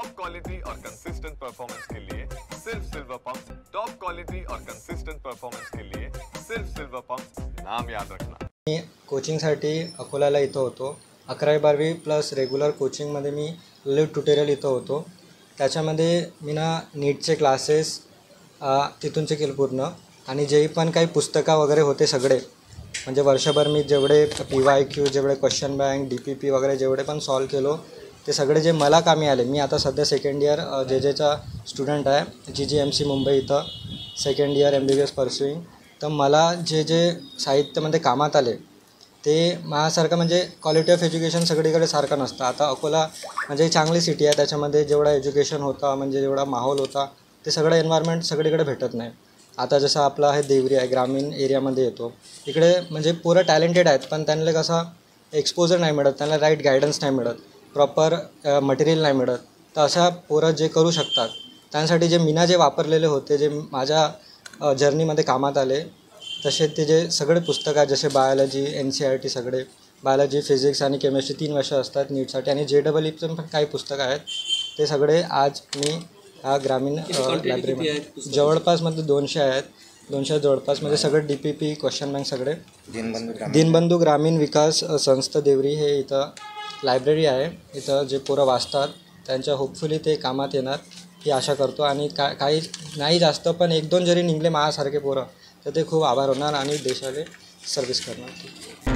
Top quality और consistent performance के लिए सिर्फ सिल्वर पंप। टॉप क्वालिटी और कंसिस्टेंट परफॉर्मेंस के लिए सिर्फ सिल्वर पंप, नाम याद रखना। मी कोचिंगसाठी अकोल्याला इथं होतो। 11वी-12वी प्लस रेग्युलर कोचिंगमध्ये मी लाईव्ह ट्युटोरियल इथं होतो। त्याच्यामध्ये मी नीटचे क्लासेस तिथूनचे केले पूर्ण, आणि जे पण काही पुस्तकं वगैरे होते सगळे, म्हणजे वर्षभर मी जेवढे PYQ, जेवढे क्वेश्चन बँक, DPP वगैरे जेवढे पण सॉल्व केलो, ते सगळे जे मला कामी आले। मी आता सध्या सेकंड इयर JJचा स्टुडंट आहे, GGMC मुंबई इथं सेकंड इयर MBBS परस्युईंग। तर मला जे जे साहित्यामध्ये कामात आले ते माझ्यासारखं, म्हणजे क्वालिटी ऑफ एज्युकेशन सगळीकडे सारखं नसतं। आता अकोला म्हणजे चांगली सिटी आहे, त्याच्यामध्ये जेवढा एज्युकेशन होता, म्हणजे जेवढा माहोल होता, ते सगळं एन्व्हायरमेंट सगळीकडे भेटत नाही। आता जसं आपला हे देवरी आहे, ग्रामीण एरियामध्ये येतो, इकडे म्हणजे पोरं टॅलेंटेड आहेत, पण त्यांना कसा एक्सपोजर नाही मिळत, त्यांना राईट गायडन्स नाही मिळत, प्रॉपर मटेरियल नाही मिळत। तर अशा पोरं जे करू शकतात त्यांसाठी जे मीना जे वापरलेले होते, जे माझ्या जर्नीमध्ये कामात आले, तसे ते जे सगळे पुस्तकं आहेत, जसे बायोलॉजी, NCERT सगळे, बायोलॉजी, फिजिक्स आणि केमिस्ट्री 3 वर्ष असतात नीटसाठी, आणि JEEचे पण काही पुस्तकं आहेत, ते सगळे आज मी ह्या ग्रामीण लायब्ररीमध्ये जवळपासमध्ये 200 आहेत, 200 जवळपासमध्ये सगळे DPP, क्वेश्चन बँक सगळे। दीनबंधू ग्रामीण विकास संस्था देवरी हे इथं लायब्ररी आहे, इथं जे पोरं वाचतात त्यांच्या होपफुली ते कामात येणार ही आशा करतो। आणि काही नाही जास्त, पण 1-2 जरी निघले माझ्यासारखे पोरं, तर ते खूप आभार होणार आणि देशाला सर्व्हिस करणार।